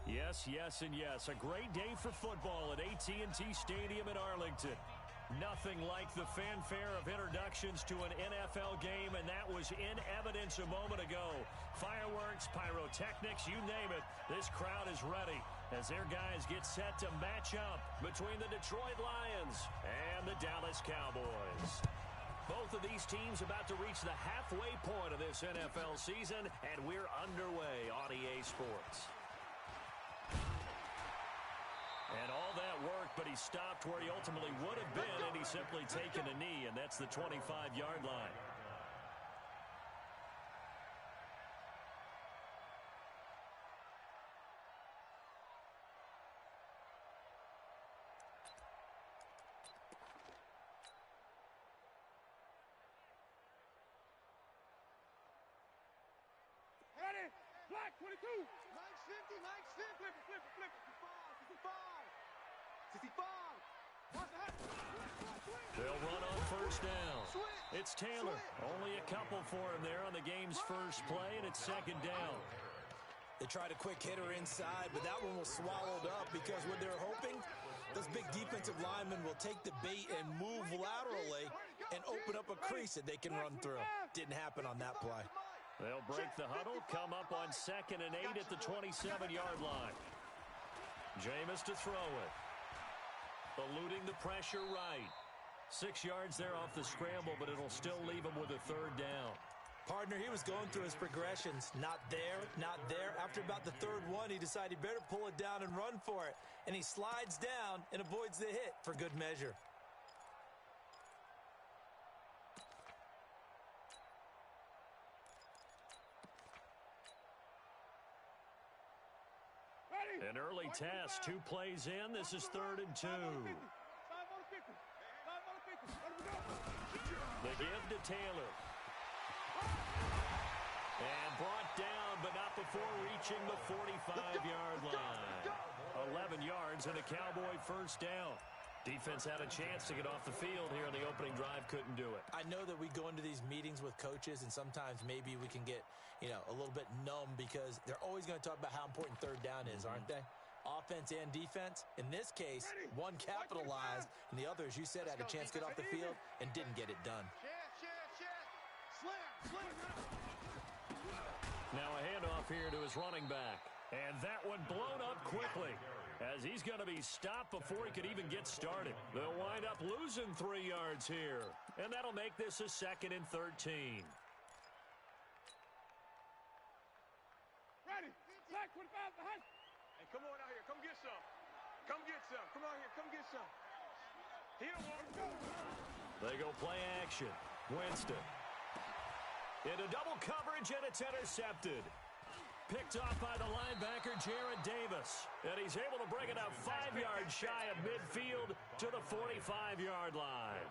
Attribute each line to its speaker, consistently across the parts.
Speaker 1: Yes, yes, and yes. A great day for football at AT&T Stadium in Arlington. Nothing like the fanfare of introductions to an NFL game, and that was in evidence a moment ago. Fireworks, pyrotechnics, you name it. This crowd is ready as their guys get set to match up between the Detroit Lions and the Dallas Cowboys. Both of these teams about to reach the halfway point of this NFL season, and we're underway on EA Sports. And all that work, but he stopped where he ultimately would have been, and he's simply taken a knee, and that's the 25-yard line.
Speaker 2: Ready? Black 22. Mike 50, Mike 50. Flip it, flip it, flip it. 65. 65.
Speaker 1: They'll run on first down. It's Taylor. Only a couple for him there on the game's first play, and it's second down.
Speaker 3: They tried a quick hitter inside, but that one was swallowed up because what they're hoping, those big defensive linemen will take the bait and move laterally and open up a crease that they can run through. Didn't happen on that play.
Speaker 1: They'll break the huddle, come up on 2nd and 8 at the 27-yard line. Jameis to throw it. Eluding the pressure right. 6 yards there off the scramble, but it'll still leave him with a third down.
Speaker 3: Partner, he was going through his progressions. Not there, not there. After about the third one, he decided he better pull it down and run for it. And he slides down and avoids the hit for good measure.
Speaker 1: An early test, 2 plays in. This is 3rd and 2. The give to Taylor. And brought down, but not before reaching the 45-yard line. 11 yards and a Cowboy first down. Defense had a chance to get off the field here on the opening drive, couldn't do it.
Speaker 3: I know that we go into these meetings with coaches, and sometimes maybe we can get, a little bit numb because they're always going to talk about how important third down is, aren't they? Offense and defense. In this case, one capitalized, and the other, as you said, had a chance to get off the field and didn't get it done.
Speaker 1: Now a handoff here to his running back. And that one blown up quickly as he's going to be stopped before he could even get started. They'll wind up losing 3 yards here. And that'll make this a 2nd and 13.
Speaker 2: Ready? Black 25 behind. Hey, come on out here. Come get some. Come get some. Come out here. Come get some. Here,
Speaker 1: they go play action. Winston. Into double coverage, and it's intercepted. Picked off by the linebacker, Jarrad Davis. And he's able to bring it up 5 yards shy of midfield to the 45-yard line.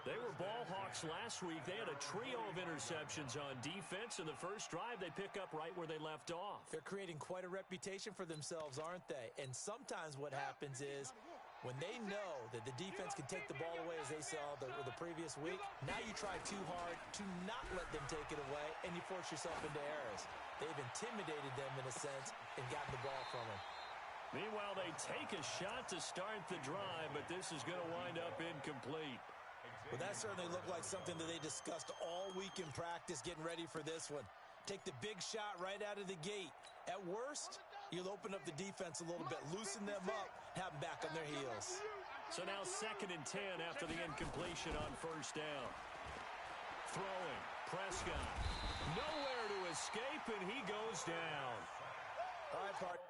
Speaker 1: They were ball hawks last week. They had a trio of interceptions on defense. In the first drive, they pick up right where they left off.
Speaker 3: They're creating quite a reputation for themselves, aren't they? And sometimes what happens is when they know that the defense can take the ball away, as they saw the previous week, now you try too hard to not let them take it away, and you force yourself into errors. They've intimidated them in a sense and gotten the ball from them.
Speaker 1: Meanwhile, they take a shot to start the drive, but this is going to wind up incomplete.
Speaker 3: Well, that certainly looked like something that they discussed all week in practice getting ready for this one. Take the big shot right out of the gate. At worst, you'll open up the defense a little bit, loosen them up, have them back on their heels.
Speaker 1: So now 2nd and 10 after the incompletion on first down. Throwing, Prescott. Nowhere to escape, and he goes down.
Speaker 3: All right, partner.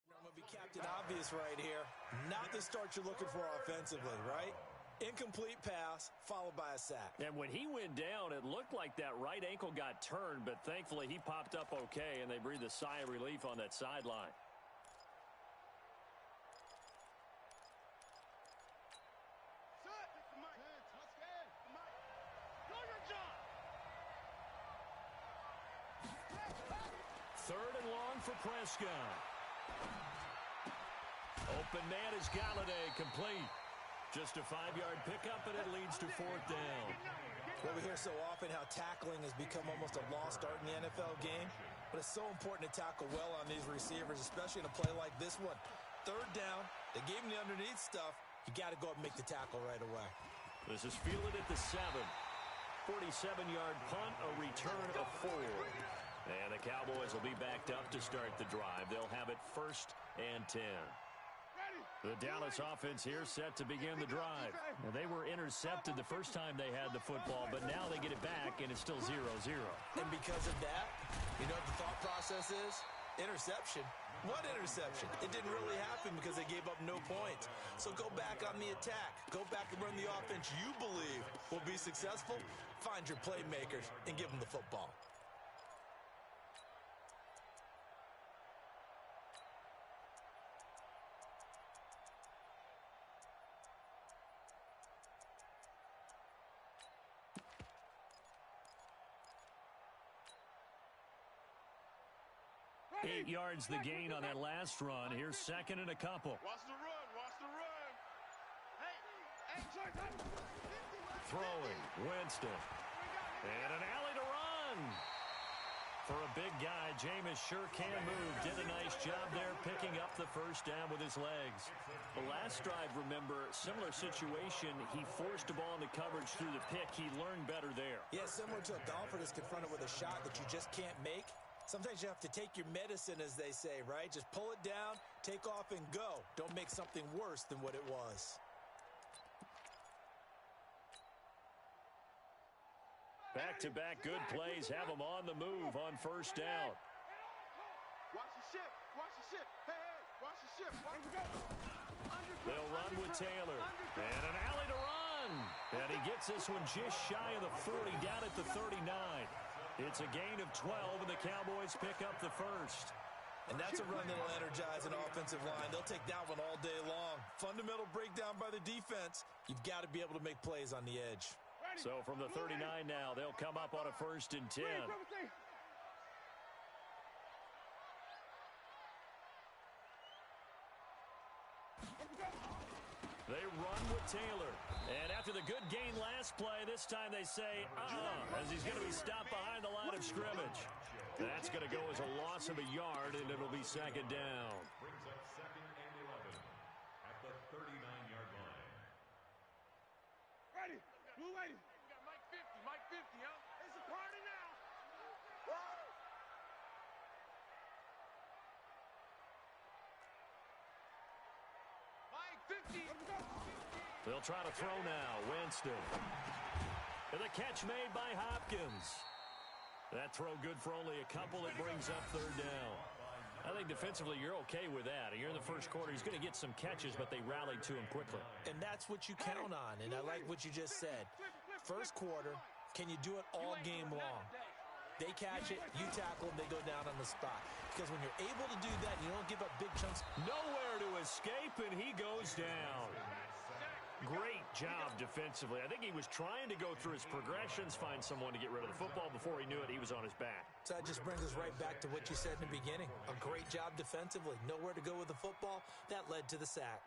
Speaker 3: I'm going to be Captain Obvious right here. Not the start you're looking for offensively, right? Incomplete pass followed by a sack.
Speaker 1: And when he went down, it looked like that right ankle got turned, but thankfully he popped up okay, and they breathed a sigh of relief on that sideline. down for Prescott. Open man is Galladay, complete. Just a 5-yard pickup, and it leads to fourth down.
Speaker 3: Well, we hear so often how tackling has become almost a lost art in the NFL game, but it's so important to tackle well on these receivers, especially in a play like this one. Third down, they gave him the underneath stuff. You got to go up and make the tackle right away.
Speaker 1: This is fielded at the 7. 47-yard punt, a return of 4. And the Cowboys will be backed up to start the drive. They'll have it 1st and 10. The Dallas offense here set to begin the drive. Now, they were intercepted the first time they had the football, but now they get it back, and it's still 0-0.
Speaker 3: And because of that, you know what the thought process is? Interception. What interception? It didn't really happen because they gave up no points. So go back on the attack. Go back and run the offense you believe will be successful. Find your playmakers and give them the football.
Speaker 1: Eight yards the gain on that last run. Here's second and a couple.
Speaker 2: Watch the run. Watch the run.
Speaker 1: Throwing, Winston. And an alley to run. For a big guy, Jameis sure can move. Did a nice job there picking up the first down with his legs. The last drive, remember, similar situation. He forced the ball into coverage through the pick. He learned better there.
Speaker 3: Yeah, similar to a golfer that's confronted with a shot that you just can't make. Sometimes you have to take your medicine, as they say, right? Just pull it down, take off, and go. Don't make something worse than what it was.
Speaker 1: Back-to-back good plays have them on the move on first down.
Speaker 2: Watch the ship. Watch the ship. Hey, watch the ship.
Speaker 1: They'll run with Taylor. And an alley to run. And he gets this one just shy of the 40, down at the 39. It's a gain of 12, and the Cowboys pick up the first.
Speaker 3: And that's a run that'll energize an offensive line. They'll take that one all day long. Fundamental breakdown by the defense. You've got to be able to make plays on the edge.
Speaker 1: So from the 39 now, they'll come up on a 1st and 10. They run with Taylor. And after the good gain last play, this time they say, as he's going to be stopped behind the line of scrimmage. That's going to go as a loss of a yard, and it'll be second down.
Speaker 4: Brings up 2nd and 11 at the 39-yard line.
Speaker 2: Ready. Blue lady. Mike 50. Mike 50, huh? It's a party now. Woo! Mike 50.
Speaker 1: They'll try to throw now. Winston. And the catch made by Hopkins. That throw good for only a couple. It brings up 3rd down. I think defensively you're okay with that. You're in the first quarter. He's going to get some catches, but they rallied to him quickly.
Speaker 3: And that's what you count on, and I like what you just said. First quarter, can you do it all game long? They catch it, you tackle them, they go down on the spot. Because when you're able to do that, you don't give up big chunks.
Speaker 1: Nowhere to escape, and he goes down. Great job defensively. I think he was trying to go through his progressions, find someone to get rid of the football. Before he knew it, he was on his back.
Speaker 3: So that just brings us right back to what you said in the beginning. A great job defensively. Nowhere to go with the football. That led to the sack.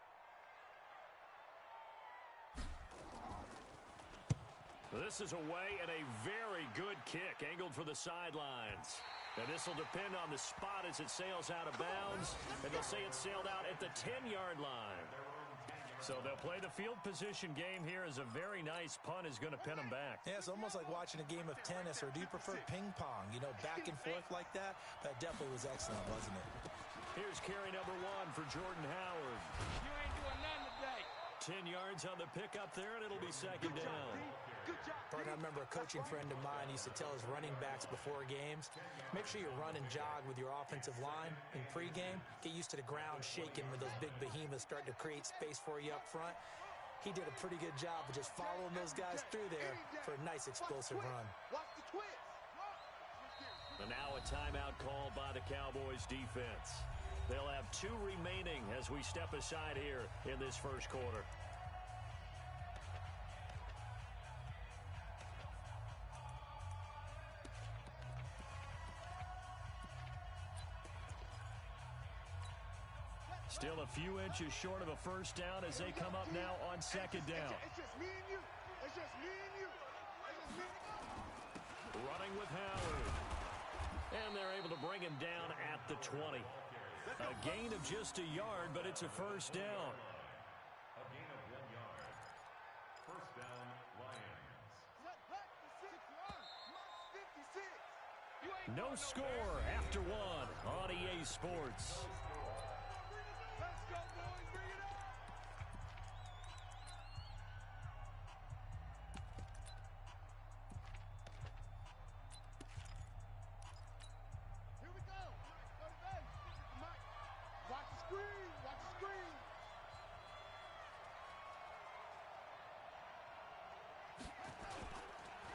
Speaker 1: This is away and a very good kick angled for the sidelines. And this will depend on the spot as it sails out of bounds. And they'll say it sailed out at the 10-yard line. So they'll play the field position game here as a very nice punt is going to pin them back.
Speaker 3: Yeah, it's almost like watching a game of tennis, or do you prefer ping pong? You know, back and forth like that? That definitely was excellent, wasn't it?
Speaker 1: Here's carry number 1 for Jordan Howard.
Speaker 2: You ain't doing nothing today.
Speaker 1: 10 yards on the pickup there, and it'll be second down.
Speaker 2: Good job.
Speaker 3: I remember a coaching friend of mine used to tell his running backs before games, make sure you run and jog with your offensive line in pregame. Get used to the ground shaking when those big behemoths start to create space for you up front. He did a pretty good job of just following those guys through there for a nice explosive run.
Speaker 2: Watch the twist.
Speaker 1: And now a timeout called by the Cowboys defense. They'll have 2 remaining as we step aside here in this first quarter. Still a few inches short of a first down as they come up now on second down.
Speaker 2: It's just me and you. It's just me and you. It's just me and you.
Speaker 1: Running with Howard. And they're able to bring him down at the 20. A gain of just a yard, but it's a first down.
Speaker 4: A gain of 1 yard. First down, Lions.
Speaker 1: No score after one on EA Sports.
Speaker 2: Let's go, boys. Bring it up. Here we go. Go to base. Watch the screen. Watch the screen.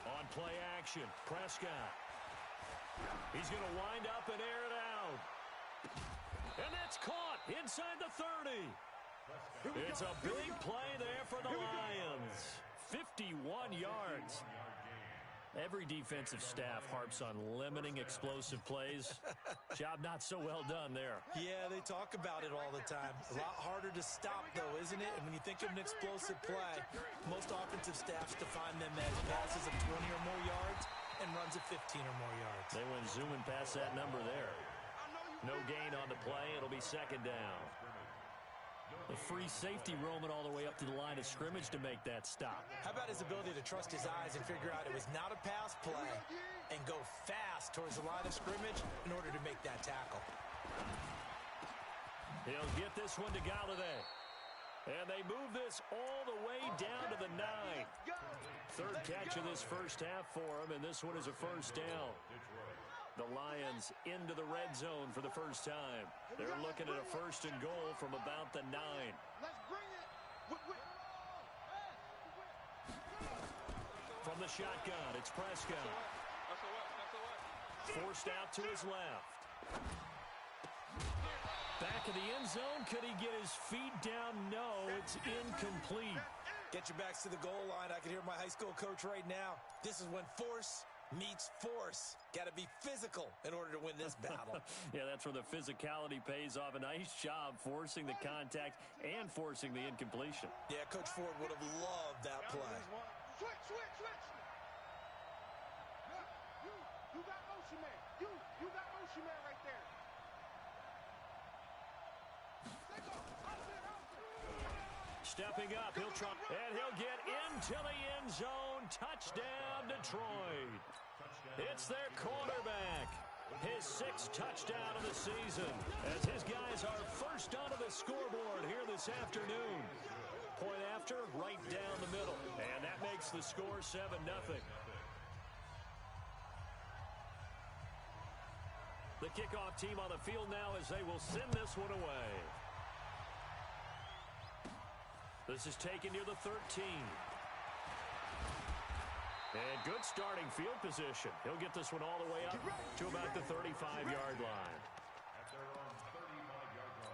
Speaker 1: On play action, Prescott. He's going to wind up and air it out. And that's caught inside the 30. It's a big play there for the Lions. 51 yards. Every defensive staff harps on limiting explosive plays. Job not so well done there.
Speaker 3: Yeah, they talk about it all the time. A lot harder to stop, though, isn't it? And when you think of an explosive play, most offensive staffs define them as passes of 20 or more yards and runs of 15 or more yards.
Speaker 1: They went zooming past that number there. No gain on the play. It'll be second down. The free safety roaming all the way up to the line of scrimmage to make that stop.
Speaker 3: How about his ability to trust his eyes and figure out it was not a pass play and go fast towards the line of scrimmage in order to make that tackle?
Speaker 1: He'll get this one to Galladay. And they move this all the way down to the 9. Third catch of this first half for him, and this one is a first down. The Lions into the red zone for the first time. They're looking at a first and goal from about the 9.
Speaker 2: Let's bring it.
Speaker 1: From the shotgun, it's Prescott. Forced out to his left. Back of the end zone. Could he get his feet down? No, it's incomplete.
Speaker 3: Get your backs to the goal line. I can hear my high school coach right now. This is when force meets force. Got to be physical in order to win this battle.
Speaker 1: Yeah, that's where the physicality pays off. A nice job forcing the contact and forcing the incompletion.
Speaker 3: Yeah, Coach Ford would have loved that play.
Speaker 2: Switch. You got motion man. You got motion man right there.
Speaker 1: Stepping up, he'll try, and he'll get into the end zone. Touchdown, Detroit. It's their quarterback. His 6th touchdown of the season as his guys are first onto the scoreboard here this afternoon. Point after, right down the middle. And that makes the score 7-0. The kickoff team on the field now as they will send this one away. This is taken near the 13. And good starting field position. He'll get this one all the way up to about the 35-yard line.
Speaker 4: At their own 35-yard line.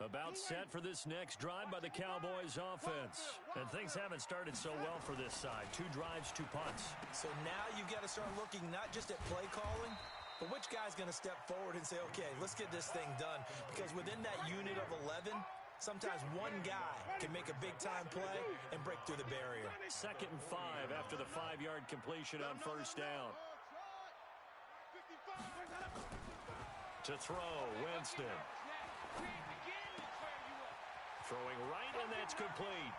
Speaker 1: About set for this next drive by the Cowboys offense. And things haven't started so well for this side. 2 drives, 2 punts.
Speaker 3: So now you've got to start looking not just at play calling, but which guy's going to step forward and say, okay, let's get this thing done. Because within that unit of 11, sometimes one guy can make a big-time play and break through the barrier.
Speaker 1: 2nd and 5 after the 5-yard completion on first down. To throw, Winston. Throwing right, and that's complete.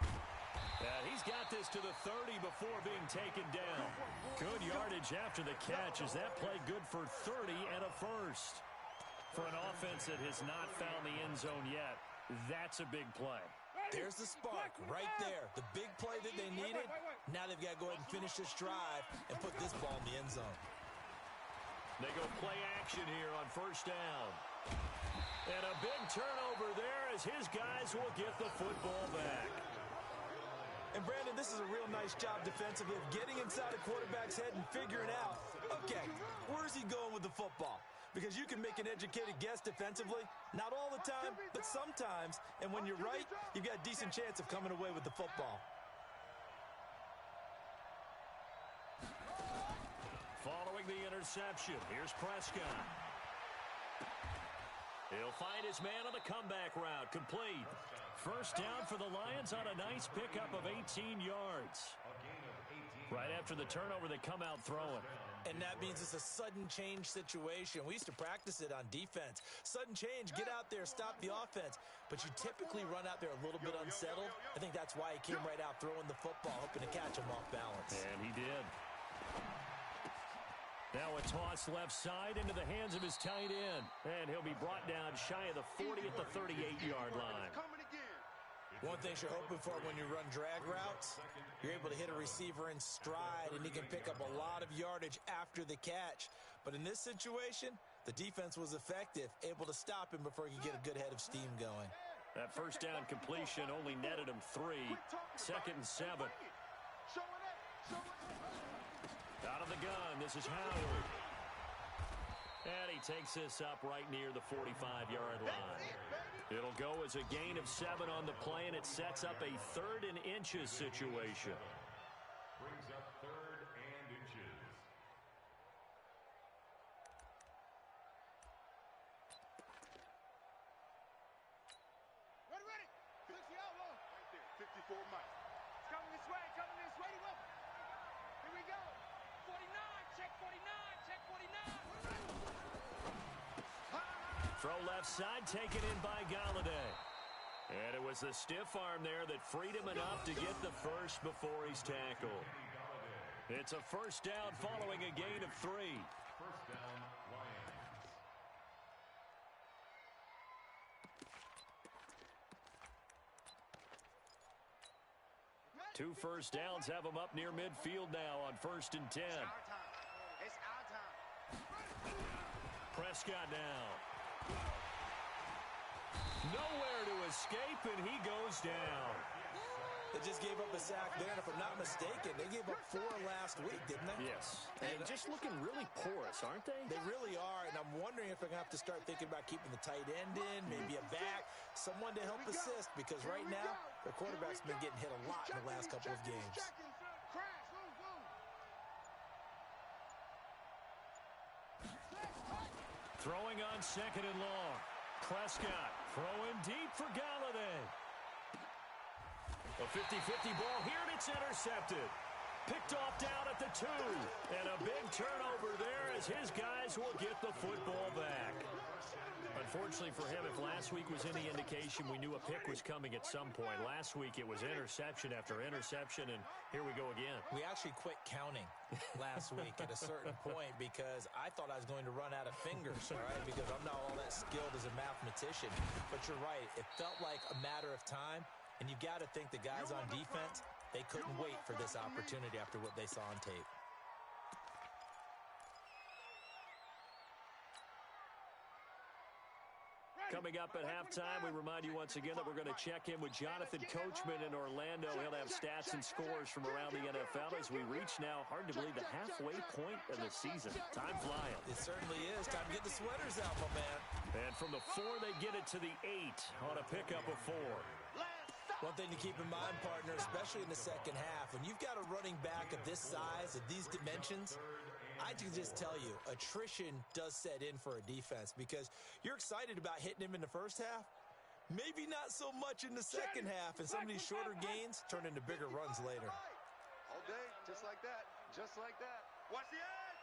Speaker 1: He's got this to the 30 before being taken down. Good yardage after the catch. Is that play good for 30 and a first? For an offense that has not found the end zone yet, that's a big play.
Speaker 3: There's the spark right there. The big play that they needed. Now they've got to go ahead and finish this drive and put this ball in the end zone.
Speaker 1: They go play action here on first down. And a big turnover there as his guys will get the football back.
Speaker 3: And, Brandon, this is a real nice job defensively of getting inside a quarterback's head and figuring out, okay, where's he going with the football? because you can make an educated guess defensively. Not all the time, but sometimes. And when you're right, you've got a decent chance of coming away with the football.
Speaker 1: Following the interception, here's Prescott. He'll find his man on the comeback route, complete. First down for the Lions on a nice pickup of 18 yards. Right after the turnover, they come out throwing.
Speaker 3: And that means it's a sudden change situation. We used to practice it on defense. Sudden change, get out there, stop the offense. But you typically run out there a little bit unsettled. I think that's why he came right out throwing the football, hoping to catch him off balance.
Speaker 1: And he did. Now a toss left side into the hands of his tight end. And he'll be brought down shy of the 40 at the 38-yard line.
Speaker 3: One thing you're hoping for when you run drag routes, you're able to hit a receiver in stride, and he can pick up a lot of yardage after the catch. But in this situation, the defense was effective, able to stop him before he could get a good head of steam going.
Speaker 1: That first down completion only netted him 3. Second and 7. Out of the gun, this is Howard. And he takes this up right near the 45-yard line. It'll go as a gain of 7 on the play, and it sets up a 3rd and inches situation.
Speaker 4: Brings up 3rd and inches.
Speaker 2: Ready. 60 out low. Right there, 54 Mike. It's coming this way, Ready, well. Here we go. 49, check 49, check 49.
Speaker 1: Throw left side, taken in by Galladay. And it was the stiff arm there that freed him enough to get the first before he's tackled. It's a first down following a gain of 3.
Speaker 4: First down, Lions.
Speaker 1: 2 first downs have him up near midfield now on 1st and 10.
Speaker 2: It's our time.
Speaker 1: Prescott now. Nowhere to escape, and he goes down.
Speaker 3: They just gave up a sack there, and if I'm not mistaken, they gave up 4 last week, didn't they?
Speaker 1: Yes. And just looking really porous, aren't they?
Speaker 3: They really are, and I'm wondering if they're going to have to start thinking about keeping the tight end in, maybe a back, someone to help assist, because right now, their quarterback's been getting hit a lot in the last couple of games.
Speaker 1: Throwing on 2nd and long. Prescott throwing deep for Galladay. A 50-50 ball here, and it's intercepted. Picked off down at the 2. And a big turnover there as his guys will get the football back. Unfortunately for him, if last week was any indication, we knew a pick was coming at some point. Last week it was interception after interception, and here we go again.
Speaker 3: We actually quit counting last week at a certain point because I thought I was going to run out of fingers, all right, because I'm not all that skilled as a mathematician. But you're right, it felt like a matter of time, and you got to think the guys on defense, they couldn't wait for this opportunity after what they saw on tape.
Speaker 1: Coming up at halftime, we remind you once again that we're going to check in with Jonathan Coachman in Orlando. He'll have stats and scores from around the NFL as we reach now, hard to believe, the halfway point of the season. Time flying.
Speaker 3: It certainly is. Time to get the sweaters out, my man.
Speaker 1: And from the 4, they get it to the 8 on a pickup of 4.
Speaker 3: One thing to keep in mind, partner, especially in the second half, when you've got a running back of this size, of these dimensions, I can just tell you, attrition does set in for a defense because you're excited about hitting him in the first half, maybe not so much in the second half, and some of these shorter gains turn into bigger runs later.
Speaker 2: All day, just like that. Watch the edge.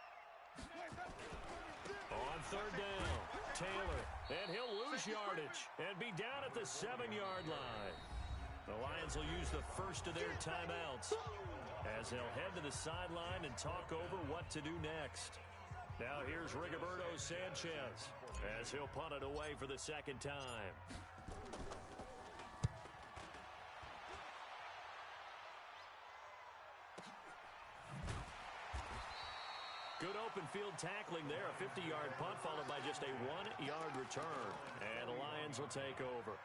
Speaker 1: On 3rd down, Taylor, and he'll lose yardage and be down at the 7-yard line. The Lions will use the first of their timeouts as they'll head to the sideline and talk over what to do next. Now here's Rigoberto Sanchez as he'll punt it away for the 2nd time. Good open field tackling there, a 50-yard punt followed by just a 1-yard return. And the Lions will take over.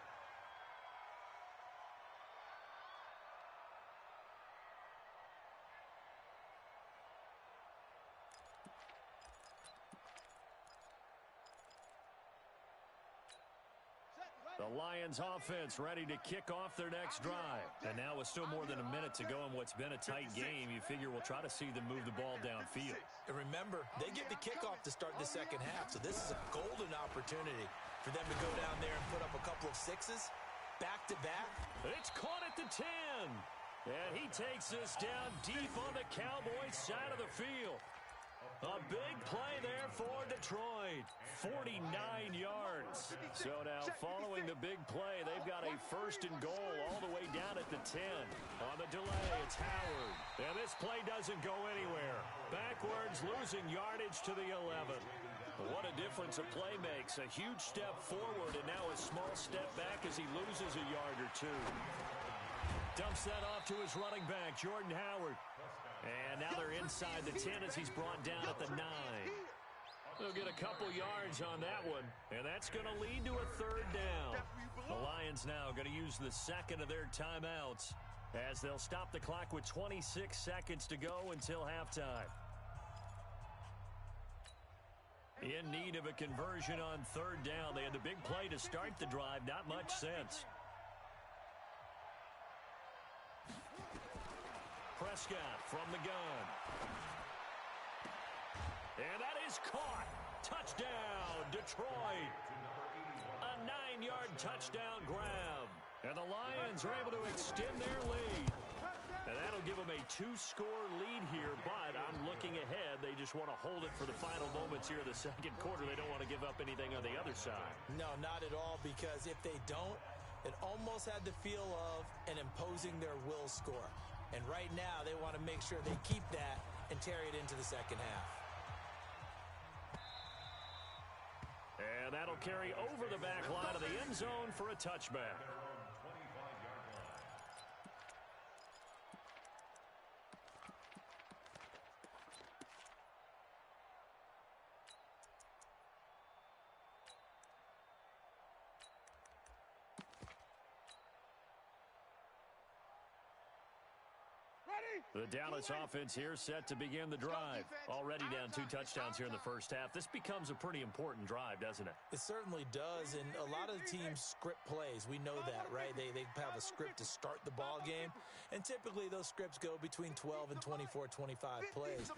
Speaker 1: The Lions offense ready to kick off their next drive. And now with still more than a minute to go in what's been a tight game, you figure we'll try to see them move the ball downfield.
Speaker 3: And remember, they get the kickoff to start the second half, so this is a golden opportunity for them to go down there and put up a couple of sixes back-to-back.
Speaker 1: It's caught at the 10. And he takes this down deep on the Cowboys side of the field. A big play there for Detroit. 49 yards. So now following the big play, they've got a first and goal all the way down at the 10. On the delay, it's Howard. And this play doesn't go anywhere. Backwards, losing yardage to the 11. What a difference a play makes. A huge step forward and now a small step back as he loses a yard or two. Dumps that off to his running back, Jordan Howard. And now they're inside the 10 as he's brought down at the 9. They'll get a couple yards on that one, and that's going to lead to a third down. The Lions now going to use the second of their timeouts as they'll stop the clock with 26 seconds to go until halftime. In need of a conversion on third down. They had the big play to start the drive, not much sense. Prescott from the gun. And that is caught. Touchdown, Detroit. A 9-yard touchdown grab. And the Lions are able to extend their lead. And that'll give them a 2-score lead here, but I'm looking ahead. They just want to hold it for the final moments here of the second quarter. They don't want to give up anything on the other side.
Speaker 3: No, not at all, because if they don't, it almost had the feel of an imposing their will score. And right now, they want to make sure they keep that and carry it into the second half.
Speaker 1: And that'll carry over the back line of the end zone for a touchback. The Dallas offense here set to begin the drive. Already down 2 touchdowns here in the first half. This becomes a pretty important drive, doesn't it?
Speaker 3: It certainly does, and a lot of the teams script plays. We know that, right? They have a script to start the ball game, and typically those scripts go between 12 and 24, 25 plays.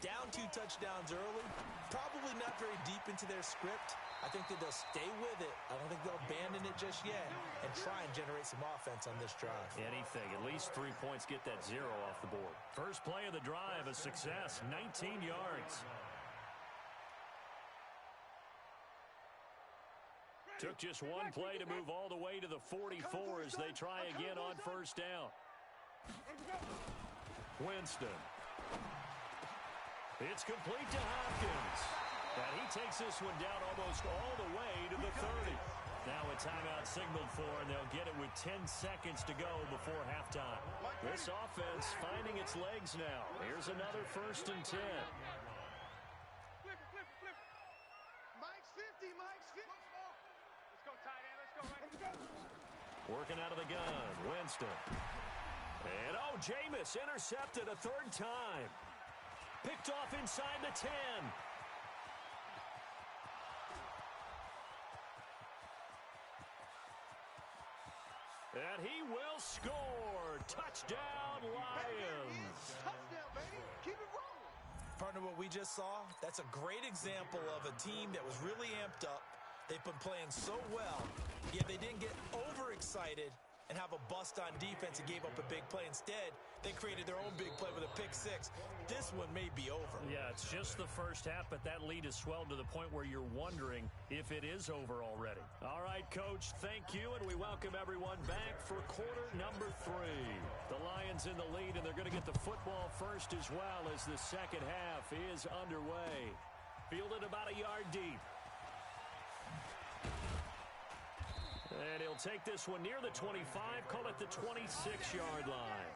Speaker 3: Down 2 touchdowns early, probably not very deep into their script. I think that they'll stay with it. I don't think they'll abandon it just yet and try and generate some offense on this drive.
Speaker 1: Anything. At least 3 points, get that 0 off the board. First play of the drive, a success, 19 yards. Took just one play to move all the way to the 44 as they try again on first down. Winston. It's complete to Hopkins. And he takes this one down almost all the way to the 30. Now a timeout signaled for, and they'll get it with 10 seconds to go before halftime. This offense finding its legs now. Here's another 1st and 10.
Speaker 2: Flip it. Mike's 50, Mike's 50. Let's go, tight end. Let's go, Mike.
Speaker 1: Working out of the gun, Winston. And, Jameis intercepted a 3rd time. Picked off inside the 10. And he will score. Touchdown, Lions.
Speaker 2: Touchdown, baby. Keep it rolling.
Speaker 3: Partner, what we just saw, that's a great example of a team that was really amped up. They've been playing so well, yet they didn't get overexcited and have a bust on defense and gave up a big play. Instead, they created their own big play with a pick 6. This one may be over.
Speaker 1: Yeah, it's just the first half, but that lead has swelled to the point where you're wondering if it is over already. All right, Coach, thank you, and we welcome everyone back for quarter number 3. The Lions in the lead, and they're going to get the football first as well as the second half is underway. Fielded about a yard deep. And he'll take this one near the 25, call it the 26-yard line.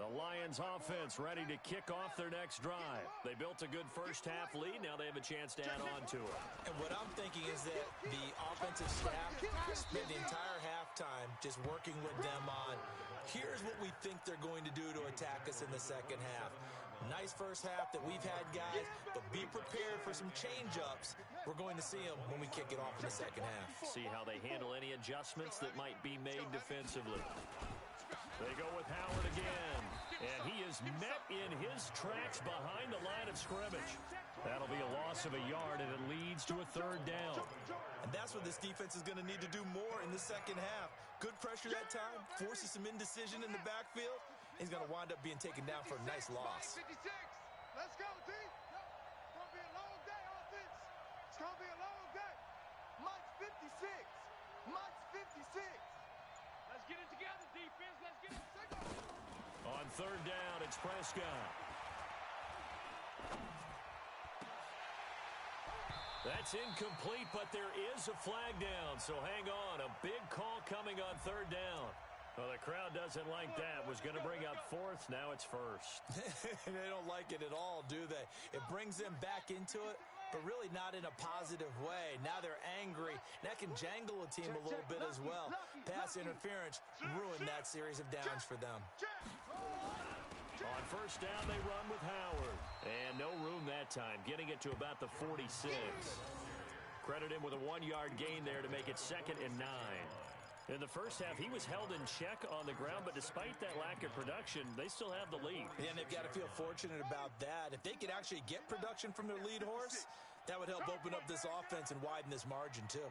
Speaker 1: The Lions offense ready to kick off their next drive. They built a good first half lead. Now they have a chance to add on to it.
Speaker 3: And what I'm thinking is that the offensive staff spent the entire half halftime just working with them on, here's what we think they're going to do to attack us in the second half. Nice first half that we've had, guys, but be prepared for some change-ups. We're going to see them when we kick it off in the second half.
Speaker 1: See how they handle any adjustments that might be made defensively. They go with Howard again, and he is met in his tracks behind the line of scrimmage. That'll be a loss of a yard, and it leads to a third down.
Speaker 3: And that's what this defense is going to need to do more in the second half. Good pressure that time, forces some indecision in the backfield. He's going to wind up being taken down for a nice loss.
Speaker 2: 56. Let's go, D. It's going to be a long day, offense. It's going to be a long day. Mike's 56. Mike's 56. Let's get it together, defense. Let's get it together.
Speaker 1: On third down, it's Prescott. That's incomplete, but there is a flag down, so hang on. A big call coming on third down. Well, the crowd doesn't like that. Was going to bring up fourth. Now it's first.
Speaker 3: They don't like it at all, do they? It brings them back into it, but really not in a positive way. Now they're angry. That can jangle a team a little bit as well. Pass interference ruined that series of downs for them.
Speaker 1: On first down, they run with Howard. And no room that time, getting it to about the 46. Credit him with a 1-yard gain there to make it 2nd and 9. In the first half, he was held in check on the ground, but despite that lack of production, they still have the lead.
Speaker 3: And they've got to feel fortunate about that. If they could actually get production from their lead horse, that would help open up this offense and widen this margin, too.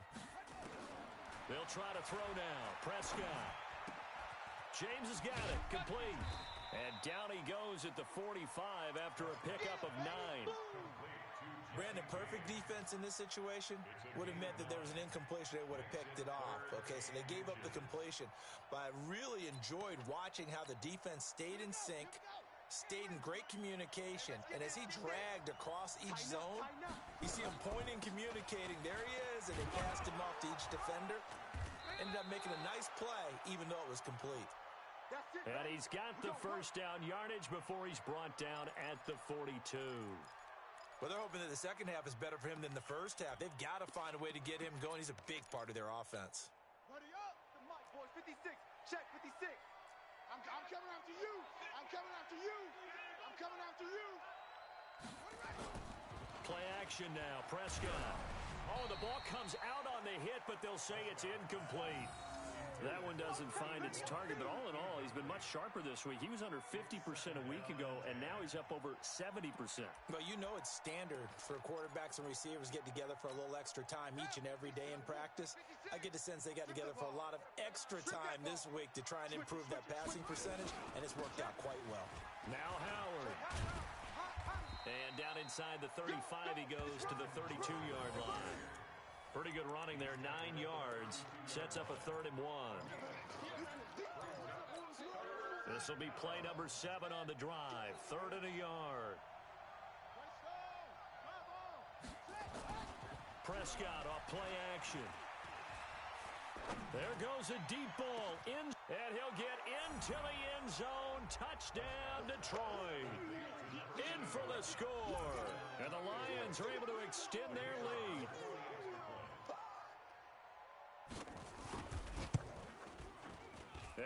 Speaker 1: They'll try to throw now. Prescott. James has got it. Complete. And down he goes at the 45 after a pickup of 9.
Speaker 3: Brandon, perfect defense in this situation would have meant that there was an incompletion. They would have picked it off. Okay, so they gave up the completion. But I really enjoyed watching how the defense stayed in sync, stayed in great communication. And as he dragged across each zone, you see him pointing, communicating. There he is, and they passed him off to each defender. Ended up making a nice play, even though it was complete.
Speaker 1: And he's got the first down yardage before he's brought down at the 42.
Speaker 3: Well, they're hoping that the second half is better for him than the first half. They've got to find a way to get him going. He's a big part of their offense.
Speaker 2: Buddy up. The Mike, boys. 56. Check 56. I'm coming after you. I'm coming after you. I'm coming after you.
Speaker 1: Play action now. Prescott. Oh, the ball comes out on the hit, but they'll say it's incomplete. That one doesn't find its target, but all in all, he's been much sharper this week. He was under 50% a week ago, and now he's up over 70%.
Speaker 3: Well, you know it's standard for quarterbacks and receivers get together for a little extra time each and every day in practice. I get the sense they got together for a lot of extra time this week to try and improve that passing percentage, and it's worked out quite well.
Speaker 1: Now Howard. And down inside the 35, he goes to the 32-yard line. Pretty good running there, 9 yards. Sets up a 3rd and 1. This will be play number 7 on the drive. 3rd and a yard. Prescott off play action. There goes a deep ball in, and he'll get into the end zone. Touchdown, Detroit. In for the score. And the Lions are able to extend their lead.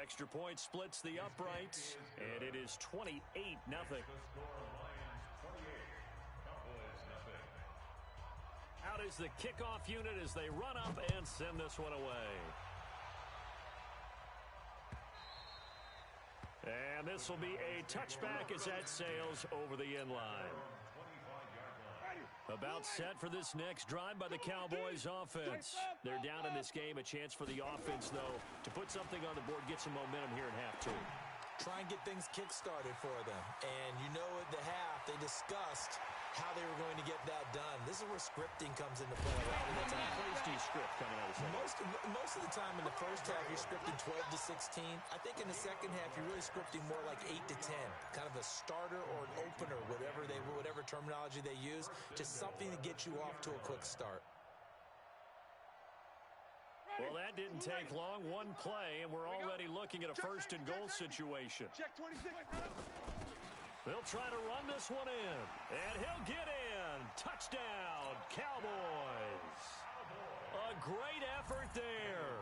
Speaker 1: Extra point splits the uprights, and it is 28-0. Out is the kickoff unit as they run up and send this one away. And this will be a touchback as that sails over the end line. About set for this next drive by the Cowboys offense. They're down in this game. A chance for the offense, though, to put something on the board, get some momentum here in half 2.
Speaker 3: Try and get things kick-started for them. And you know at the half, they discussed how they were going to get that done. This is where scripting comes into play.
Speaker 1: How many plays do you script coming out of the second?
Speaker 3: Most of the time in the first half, you're scripting 12 to 16. I think in the second half, you're really scripting more like 8 to 10. Kind of a starter or an opener, whatever terminology they use. Just something to get you off to a quick start.
Speaker 1: Well, that didn't take long. One play, and we're already looking at a 1st and goal situation.
Speaker 2: Check 26.
Speaker 1: They'll try to run this one in, and he'll get in. Touchdown, Cowboys. A great effort there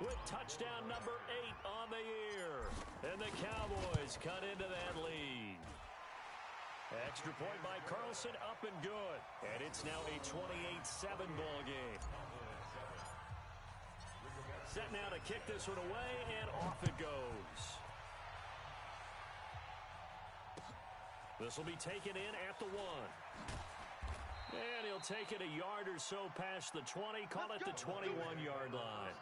Speaker 1: with Touchdown number 8 on the year. And the Cowboys cut into that lead. Extra point by Carlson, up and good. And it's now a 28-7 ball game. Set now to kick this one away, and off it goes. This will be taken in at the 1. And he'll take it a yard or so past the 20, call it the 21-yard line.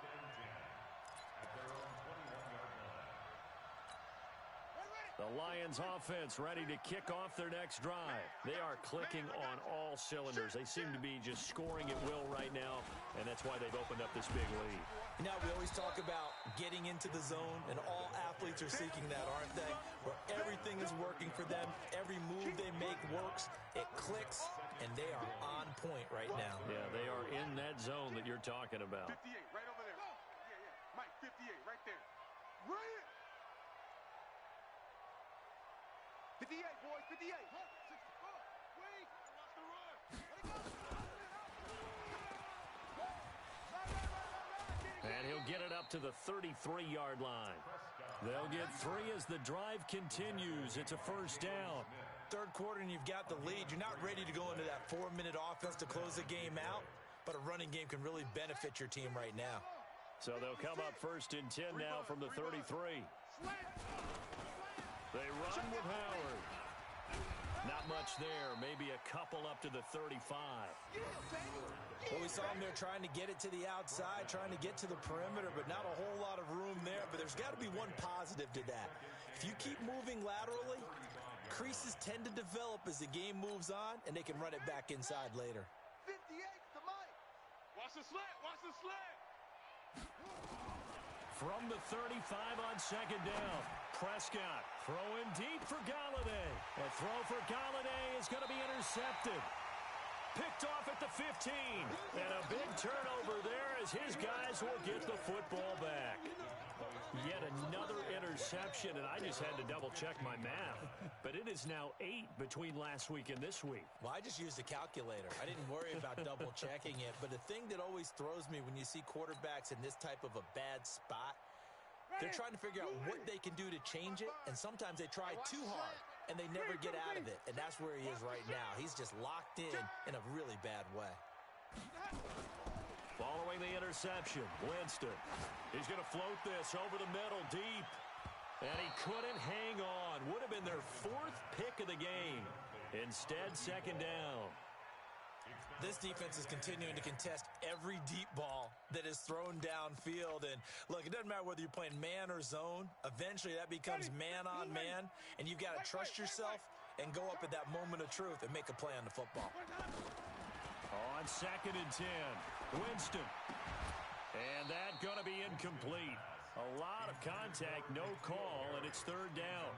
Speaker 1: The Lions offense ready to kick off their next drive. They are clicking on all cylinders. They seem to be just scoring at will right now, and that's why they've opened up this big lead.
Speaker 3: You know, we always talk about getting into the zone, and all athletes are seeking that, aren't they? Where everything is working for them. Every move they make works. It clicks, and they are on point right now.
Speaker 1: Yeah, they are in that zone that you're talking about.
Speaker 2: 58, right over there. Yeah. Mike, 58, right there. Run it! 58, boys, 58. 64. Wait. Watch the run.
Speaker 1: And he'll get it up to the 33-yard line. They'll get 3 as the drive continues. It's a first down.
Speaker 3: Third quarter and you've got the lead. You're not ready to go into that 4-minute offense to close the game out, but a running game can really benefit your team right now.
Speaker 1: So they'll come up first and 10 now from the 33. They run with Howard. Not much there. Maybe a couple up to the 35.
Speaker 3: Well, we saw him there trying to get it to the outside, trying to get to the perimeter, but not a whole lot of room there. But there's got to be one positive to that. If you keep moving laterally, creases tend to develop as the game moves on, and they can run it back inside later.
Speaker 2: 58 to Mike. Watch the slant. Watch the slant.
Speaker 1: From the 35 on second down, Prescott throwing deep for Galladay. A throw for Galladay is going to be intercepted. Picked off at the 15. And a big turnover there as his guys will get the football back. Yet another interception, and I just had to double-check my math. But it is now 8 between last week and this week.
Speaker 3: Well, I just used a calculator. I didn't worry about double-checking it. But the thing that always throws me when you see quarterbacks in this type of a bad spot, they're trying to figure out what they can do to change it, and sometimes they try too hard, and they never get out of it. And that's where he is right now. He's just locked in a really bad way.
Speaker 1: Following the interception, Winston. He's going to float this over the middle deep. And he couldn't hang on. Would have been their 4th pick of the game. Instead, second down.
Speaker 3: This defense is continuing to contest every deep ball that is thrown downfield. And, look, it doesn't matter whether you're playing man or zone. Eventually, that becomes man-on-man. And you've got to trust yourself and go up at that moment of truth and make a play on the football.
Speaker 1: On second and 10, Winston. And that going to be incomplete. A lot of contact, no call, and it's third down.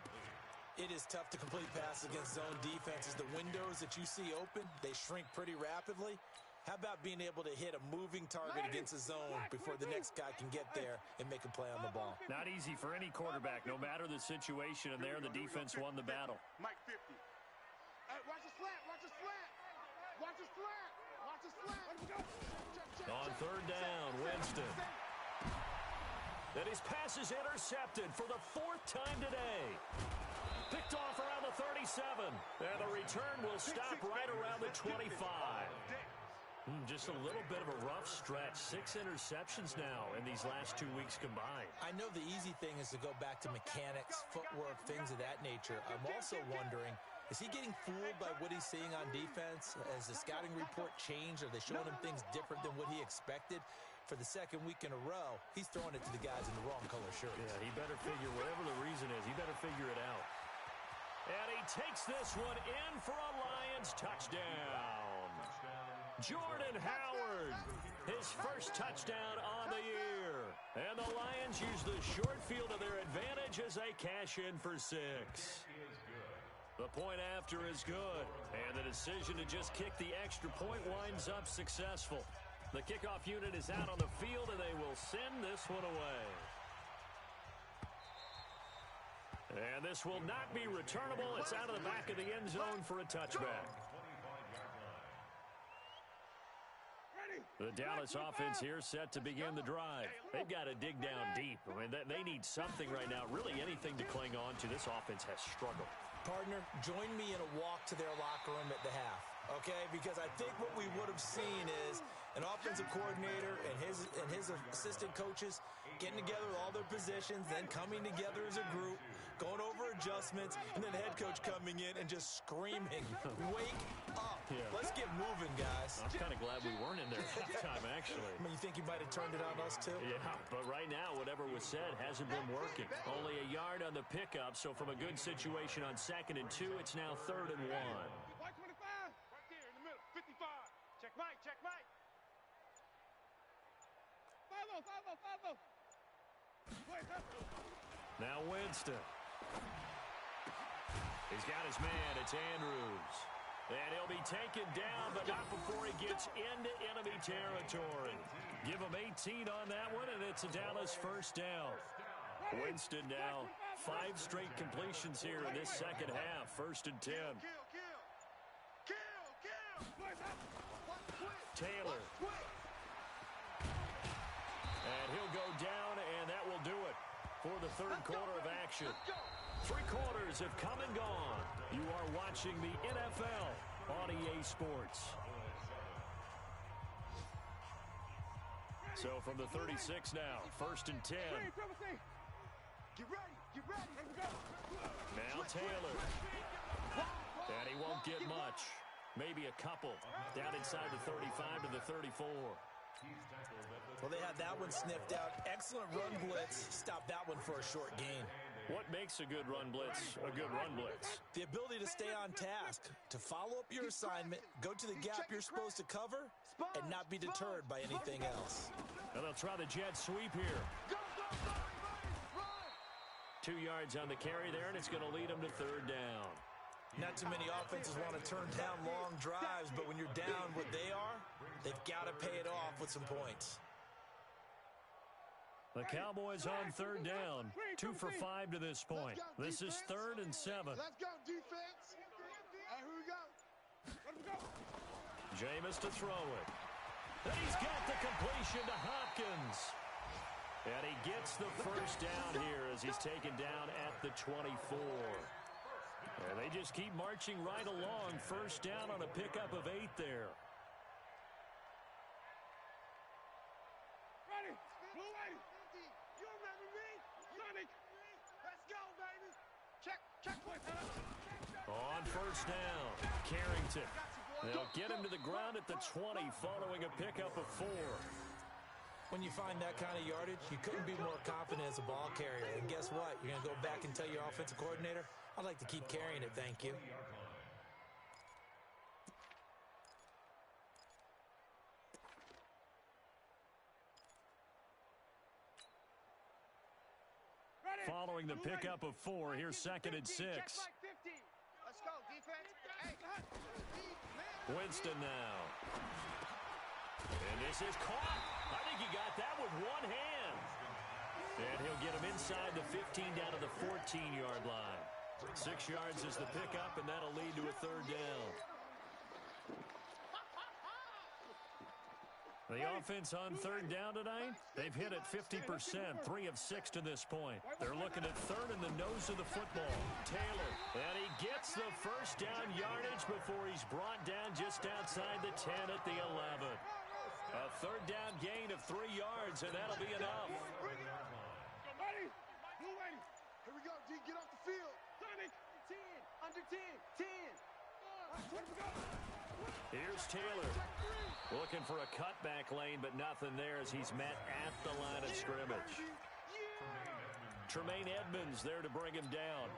Speaker 3: It is tough to complete passes against zone defenses. The windows that you see open, they shrink pretty rapidly. How about being able to hit a moving target against a zone before the next guy can get there and make a play on the ball?
Speaker 1: Not easy for any quarterback, no matter the situation, and there the defense won the battle.
Speaker 2: Mike 50. Hey, watch the slant. Watch the slant. Watch the slant. Watch the slant.
Speaker 1: On third down, Winston. And his pass is intercepted for the 4th time today. Picked off around the 37. And the return will stop right around the 25. Just a little bit of a rough stretch. 6 interceptions now in these last 2 weeks combined.
Speaker 3: I know the easy thing is to go back to mechanics, footwork, things of that nature. I'm also wondering, is he getting fooled by what he's seeing on defense? Has the scouting report changed? Are they showing him things different than what he expected? For the 2nd week in a row, he's throwing it to the guys in the wrong color shirts.
Speaker 1: Yeah, he better figure, whatever the reason is, he better figure it out. And he takes this one in for a Lions touchdown. Jordan Howard, his first touchdown on the year. And the Lions use the short field to their advantage as they cash in for 6. The point after is good. And the decision to just kick the extra point winds up successful. The kickoff unit is out on the field, and they will send this one away. And this will not be returnable. It's out of the back of the end zone for a touchback.
Speaker 2: Ready?
Speaker 1: The Dallas offense here set to begin the drive. They've got to dig down deep. I mean, they need something right now, really anything to cling on to. This offense has struggled.
Speaker 3: Partner, join me in a walk to their locker room at the half, okay? Because I think what we would have seen is an offensive coordinator and his assistant coaches getting together with all their positions, then coming together as a group, going over adjustments, and then the head coach coming in and just screaming, wake up.
Speaker 1: Yeah.
Speaker 3: Let's get moving, guys.
Speaker 1: I'm kind of glad we weren't in there at halftime, actually.
Speaker 3: I mean, you think you might have turned it on us, too?
Speaker 1: Yeah, but right now, whatever was said hasn't been working. Only a yard on the pickup, so from a good situation on 2nd and 2, it's now 3rd and 1.
Speaker 2: White 25, right there in the middle, 55. Check Mike, check Mike. 5-0, 5-0, 5-0.
Speaker 1: Now Winston. He's got his man. It's Andrews. And he'll be taken down, but not before he gets into enemy territory. Give him 18 on that one, and it's a Dallas first down. Winston now 5 straight completions here in this second half. 1st and 10. Taylor. And he'll go down, and that will do it for the 3rd quarter of action. 3 quarters have come and gone. You are watching the NFL on EA Sports. So from the 36 now, 1st and 10.
Speaker 2: Get ready.
Speaker 1: Now Taylor. And he won't get much. Maybe a couple. Down inside the 35 to the 34.
Speaker 3: Well, they had that one sniffed out. Excellent run blitz. Stop that one for a short gain.
Speaker 1: What makes a good run blitz a good run blitz?
Speaker 3: The ability to stay on task, to follow up your assignment, go to the gap you're supposed to cover, and not be deterred by anything else.
Speaker 1: And they'll try the jet sweep here. 2 yards on the carry there, and it's going to lead them to 3rd down.
Speaker 3: Not too many offenses want to turn down long drives, but when you're down what they are, they've got to pay it off with some points.
Speaker 1: The Cowboys on 3rd down, 2 for 5 to this point. This is 3rd and 7.
Speaker 2: Let's go, defense. Hey, here we go. Let him go.
Speaker 1: Jameis to throw it. And he's got the completion to Hopkins. And he gets the first down here as he's taken down at the 24. And they just keep marching right along. First down on a pickup of 8 there.
Speaker 2: Ready. Blue lady. You remember me? Sonic. Let's go, baby. Check.
Speaker 1: On first down, Carrington. They'll get him to the ground at the 20 following a pickup of 4.
Speaker 3: When you find that kind of yardage, you couldn't be more confident as a ball carrier. And guess what? You're going to go back and tell your offensive coordinator, I'd like to keep carrying it, thank you.
Speaker 1: Following the pickup of 4, here's 2nd and 6.
Speaker 2: Let's go, defense. Hey.
Speaker 1: Winston now. And this is caught. I think he got that with one hand. And he'll get him inside the 15 down to the 14-yard line. 6 yards is the pickup, and that'll lead to a 3rd down. The offense on 3rd down tonight, they've hit it 50%, 3 of 6 to this point. They're looking at 3rd in the nose of the football. Taylor, and he gets the first down yardage before he's brought down just outside the 10 at the 11. A 3rd down gain of 3 yards, and that'll be enough.
Speaker 2: Ready? Blue lady. Here we go, D. Get off the field. Sonic. 10. Under 10. 10. Here we go.
Speaker 1: Here's Taylor. Looking for a cutback lane, but nothing there as he's met at the line of scrimmage. Tremaine Edmonds there to bring him down.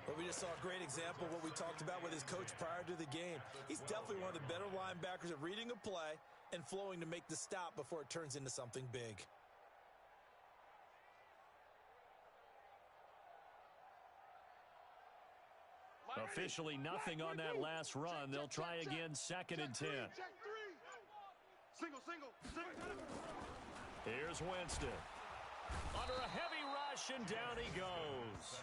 Speaker 3: Well, we just saw a great example of what we talked about with his coach prior to the game. He's definitely one of the better linebackers at reading a play and flowing to make the stop before it turns into something big.
Speaker 1: Officially nothing on that last run. They'll try again, 2nd and 10.
Speaker 2: Single.
Speaker 1: Here's Winston. Under a heavy rush, and down he goes.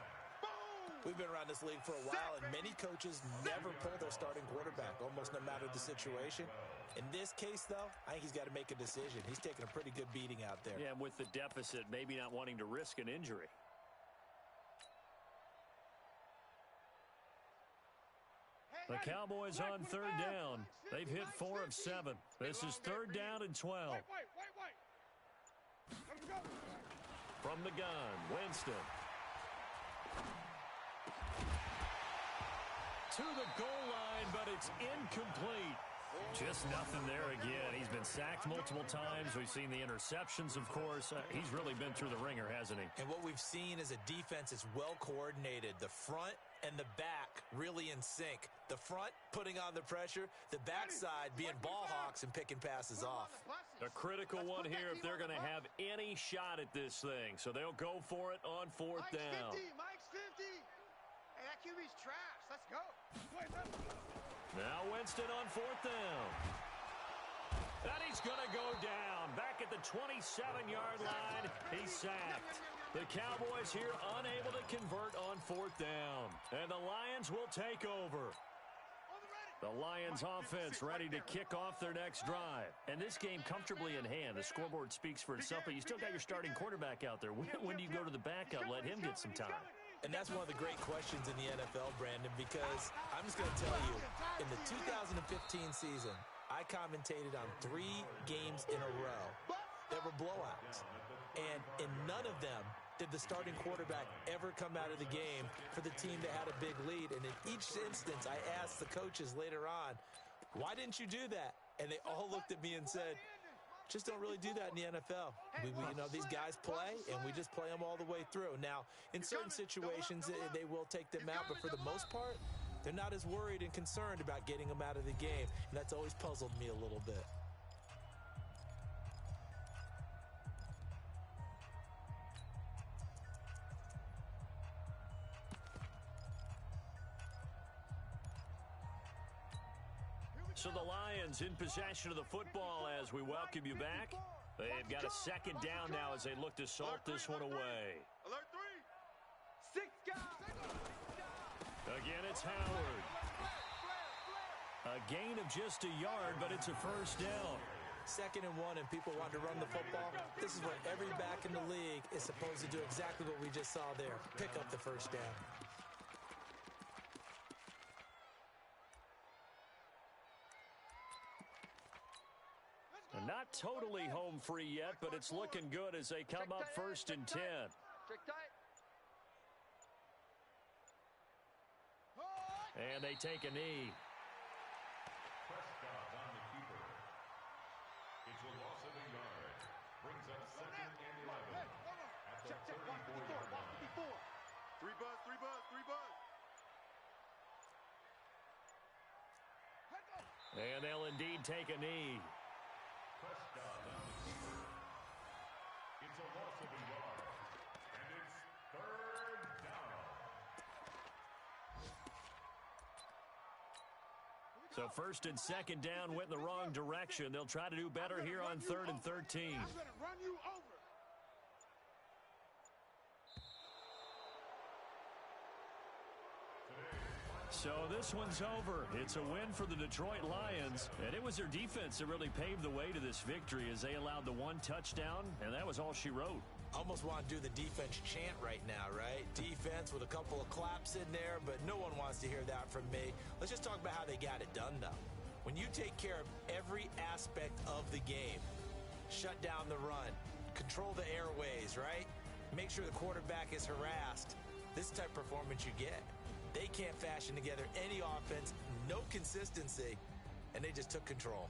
Speaker 3: We've been around this league for a while, and many coaches never pull their starting quarterback, almost no matter the situation. In this case, though, I think he's got to make a decision. He's taking a pretty good beating out there.
Speaker 1: Yeah, and with the deficit, maybe not wanting to risk an injury. The Cowboys on third down. They've hit 4 of 7. This is third down and 12. From the gun, Winston. To the goal line, but it's incomplete. Just nothing there again. He's been sacked multiple times. We've seen the interceptions, of course. He's really been through the ringer, hasn't he?
Speaker 3: And what we've seen is a defense that's well coordinated. The front and the back really in sync. The front putting on the pressure, the backside being ball hawks and picking passes off.
Speaker 1: A critical one here if they're going to have any shot at this thing. So they'll go for it on fourth down.
Speaker 2: Mike's 50. Hey, that QB's trash. Let's go.
Speaker 1: Now Winston on fourth down. And he's going to go down. Back at the 27-yard line, he's sacked. The Cowboys here unable to convert on fourth down. And the Lions will take over. The Lions offense ready to kick off their next drive. And this game comfortably in hand. The scoreboard speaks for itself, but you still got your starting quarterback out there. When do you go to the backup? Let him get some time.
Speaker 3: And that's one of the great questions in the NFL, Brandon, because I'm just going to tell you, in the 2015 season, I commentated on 3 games in a row that were blowouts. And in none of them did the starting quarterback ever come out of the game for the team that had a big lead. And in each instance, I asked the coaches later on, why didn't you do that? And they all looked at me and said, just don't really do that in the NFL. You know, these guys play, and we just play them all the way through. Now, in certain situations, they will take them out, but for the most part, they're not as worried and concerned about getting them out of the game, and that's always puzzled me a little bit.
Speaker 1: So the Lions in possession of the football as we welcome you back. They've got a second down now as they look to salt this one away.
Speaker 2: Alert 3. 6 guys.
Speaker 1: Again, it's Howard. A gain of just a yard, but it's a first down.
Speaker 3: 2nd and 1, and people want to run the football. This is what every back in the league is supposed to do, exactly what we just saw there. Pick up the first down.
Speaker 1: Not totally home free yet, but it's looking good as they come up 1st and 10. And they take a knee.
Speaker 4: Prescott on the keeper. It's a loss of a yard. Brings up 2nd and 11 at the 34-yard line.
Speaker 2: 3 buzz, 3 buzz, 3 buzz.
Speaker 1: And they'll indeed take a knee.
Speaker 4: Prescott on the keeper. It's a loss of a yard. And it's 3rd down.
Speaker 1: So 1st and 2nd down went in the wrong direction. They'll try to do better here on 3rd and 13.
Speaker 2: I'm going to run you over.
Speaker 1: So this one's over. It's a win for the Detroit Lions, and it was their defense that really paved the way to this victory as they allowed the 1 touchdown, and that was all she wrote.
Speaker 3: Almost want to do the defense chant right now, right? Defense with a couple of claps in there, but no one wants to hear that from me. Let's just talk about how they got it done, though. When you take care of every aspect of the game, shut down the run, control the airways, right? Make sure the quarterback is harassed. This is the type of performance you get. They can't fashion together any offense, no consistency, and they just took control.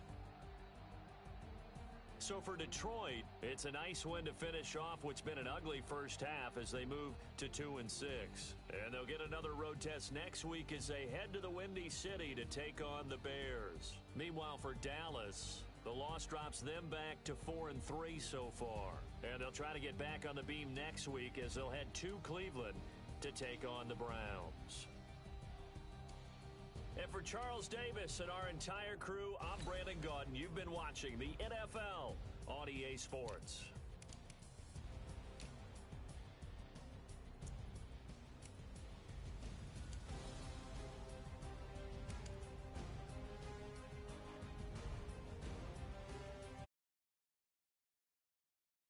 Speaker 1: So for Detroit, it's a nice win to finish off what's been an ugly first half as they move to 2-6. And they'll get another road test next week as they head to the Windy City to take on the Bears. Meanwhile, for Dallas, the loss drops them back to 4-3 so far. And they'll try to get back on the beam next week as they'll head to Cleveland to take on the Browns. And for Charles Davis and our entire crew, I'm Brandon Gaudin. You've been watching the NFL on EA Sports.